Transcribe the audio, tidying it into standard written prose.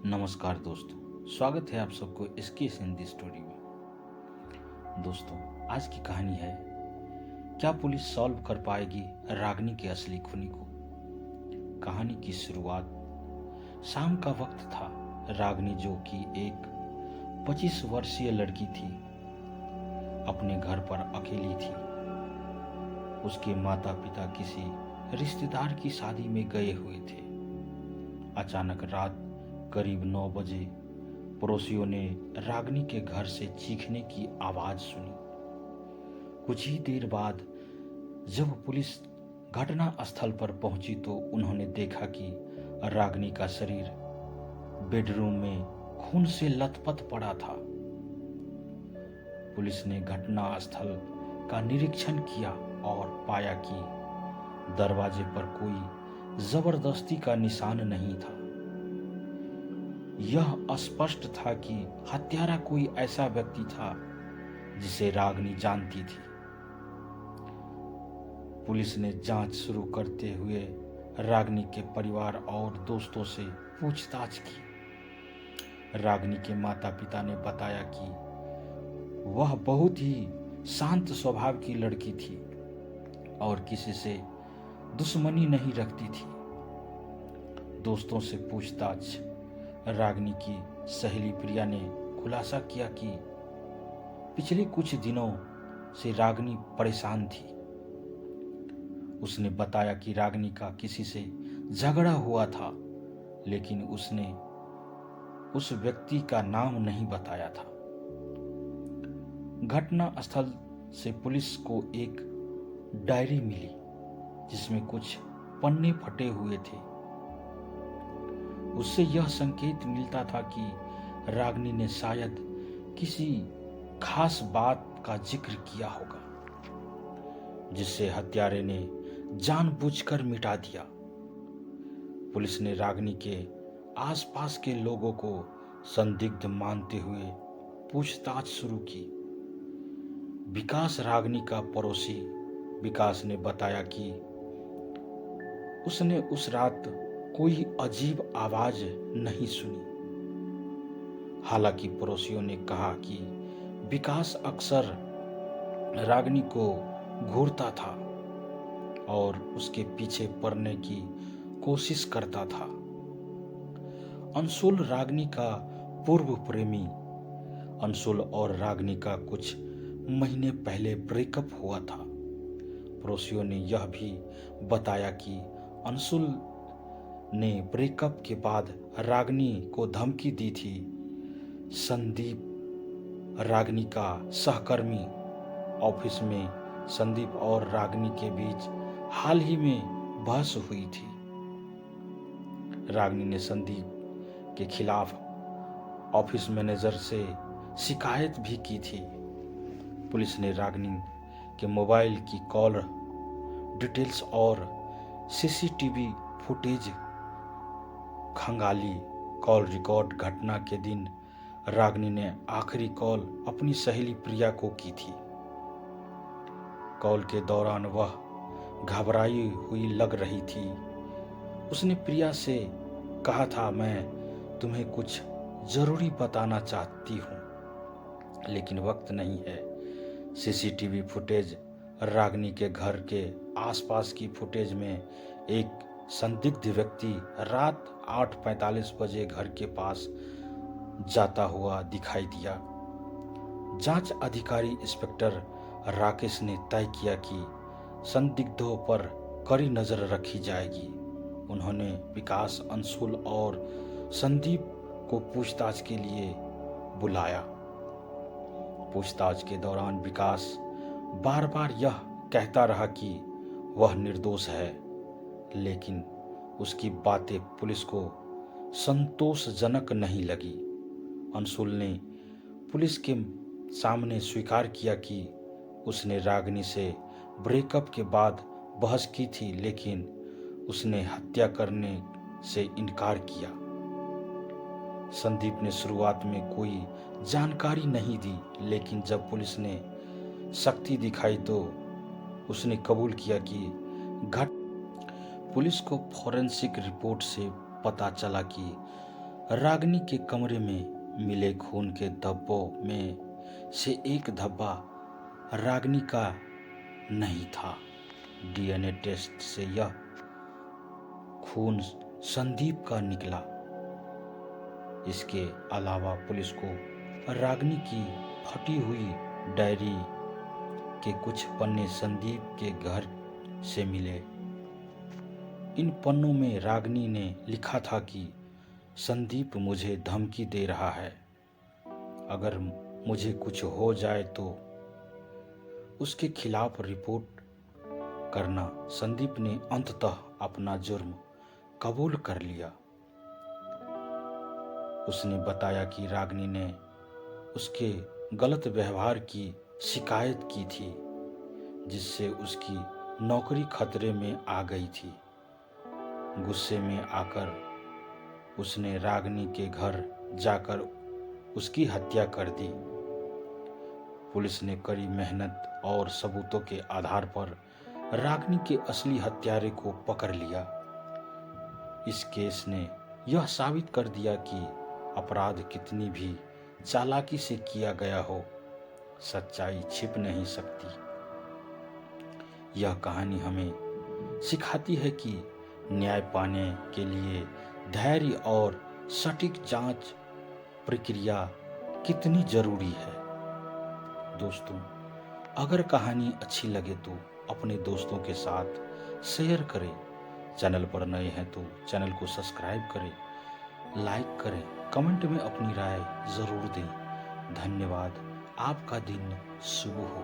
नमस्कार दोस्तों, स्वागत है आप सबको इसकी हिंदी स्टोरी में। दोस्तों, आज की कहानी है, क्या पुलिस सॉल्व कर पाएगी रागिनी के असली खूनी को। कहानी की शुरुआत शाम का वक्त था। रागिनी, जो कि एक 25 वर्षीय लड़की थी, अपने घर पर अकेली थी। उसके माता पिता किसी रिश्तेदार की शादी में गए हुए थे। अचानक रात करीब 9 बजे पड़ोसियों ने रागिनी के घर से चीखने की आवाज सुनी। कुछ ही देर बाद जब पुलिस घटना स्थल पर पहुंची तो उन्होंने देखा कि रागिनी का शरीर बेडरूम में खून से लथपथ पड़ा था। पुलिस ने घटना स्थल का निरीक्षण किया और पाया कि दरवाजे पर कोई जबरदस्ती का निशान नहीं था। यह स्पष्ट था कि हत्यारा कोई ऐसा व्यक्ति था जिसे रागिनी जानती थी। पुलिस ने जांच शुरू करते हुए रागिनी के परिवार और दोस्तों से पूछताछ की। रागिनी के माता पिता ने बताया कि वह बहुत ही शांत स्वभाव की लड़की थी और किसी से दुश्मनी नहीं रखती थी। दोस्तों से पूछताछ रागिनी की सहेली प्रिया ने खुलासा किया कि पिछले कुछ दिनों से रागिनी परेशान थी। उसने बताया कि रागिनी का किसी से झगड़ा हुआ था, लेकिन उसने उस व्यक्ति का नाम नहीं बताया था। घटना स्थल से पुलिस को एक डायरी मिली जिसमें कुछ पन्ने फटे हुए थे। उससे यह संकेत मिलता था कि रागिनी ने शायद किसी खास बात का जिक्र किया होगा, जिससे हत्यारे ने जानबूझकर मिटा दिया। पुलिस ने रागिनी के आसपास के लोगों को संदिग्ध मानते हुए पूछताछ शुरू की। विकास, रागिनी का पड़ोसी विकास ने बताया कि उसने उस रात कोई अजीब आवाज नहीं सुनी। हालांकि पड़ोसियों ने कहा कि विकास अक्सर रागिनी को घूरता था और उसके पीछे पड़ने की कोशिश करता था। अंशुल, रागिनी का पूर्व प्रेमी। अंशुल और रागिनी का कुछ महीने पहले ब्रेकअप हुआ था। पड़ोसियों ने यह भी बताया कि अंशुल ने ब्रेकअप के बाद रागिनी को धमकी दी थी। संदीप, रागिनी का सहकर्मी, ऑफिस में संदीप और रागिनी के बीच हाल ही में बहस हुई थी। रागिनी ने संदीप के खिलाफ ऑफिस मैनेजर से शिकायत भी की थी। पुलिस ने रागिनी के मोबाइल की कॉल डिटेल्स और सीसीटीवी फुटेज खंगाली। कॉल रिकॉर्ड घटना के दिन रागिनी ने आखिरी कॉल अपनी सहेली प्रिया को की थी। कॉल के दौरान वह घबराई हुई लग रही थी। उसने प्रिया से कहा था, मैं तुम्हें कुछ जरूरी बताना चाहती हूँ, लेकिन वक्त नहीं है। सीसीटीवी फुटेज रागिनी के घर के आसपास की फुटेज में एक संदिग्ध व्यक्ति रात 8:45 बजे घर के पास जाता हुआ दिखाई दिया। जांच अधिकारी इंस्पेक्टर राकेश ने तय किया कि संदिग्धों पर कड़ी नजर रखी जाएगी। उन्होंने विकास, अंशुल और संदीप को पूछताछ के लिए बुलाया। पूछताछ के दौरान विकास बार बार यह कहता रहा कि वह निर्दोष है, लेकिन उसकी बातें पुलिस को संतोषजनक नहीं लगी। अंशुल ने पुलिस के सामने स्वीकार किया कि उसने रागिनी से ब्रेकअप के बाद बहस की थी, लेकिन उसने हत्या करने से इनकार किया। संदीप ने शुरुआत में कोई जानकारी नहीं दी, लेकिन जब पुलिस ने सख्ती दिखाई तो उसने कबूल किया कि पुलिस को फॉरेंसिक रिपोर्ट से पता चला कि रागिनी के कमरे में मिले खून के धब्बों में से एक धब्बा रागिनी का नहीं था। डीएनए टेस्ट से यह खून संदीप का निकला। इसके अलावा पुलिस को रागिनी की फटी हुई डायरी के कुछ पन्ने संदीप के घर से मिले। इन पन्नों में रागिनी ने लिखा था कि संदीप मुझे धमकी दे रहा है, अगर मुझे कुछ हो जाए तो उसके खिलाफ रिपोर्ट करना। संदीप ने अंततः अपना जुर्म कबूल कर लिया। उसने बताया कि रागिनी ने उसके गलत व्यवहार की शिकायत की थी, जिससे उसकी नौकरी खतरे में आ गई थी। गुस्से में आकर उसने रागिनी के घर जाकर उसकी हत्या कर दी। पुलिस ने कड़ी मेहनत और सबूतों के आधार पर रागिनी के असली हत्यारे को पकड़ लिया। इस केस ने यह साबित कर दिया कि अपराध कितनी भी चालाकी से किया गया हो, सच्चाई छिप नहीं सकती। यह कहानी हमें सिखाती है कि न्याय पाने के लिए धैर्य और सटीक जांच प्रक्रिया कितनी जरूरी है। दोस्तों, अगर कहानी अच्छी लगे तो अपने दोस्तों के साथ शेयर करें। चैनल पर नए हैं तो चैनल को सब्सक्राइब करें, लाइक करें, कमेंट में अपनी राय जरूर दें। धन्यवाद। आपका दिन शुभ हो।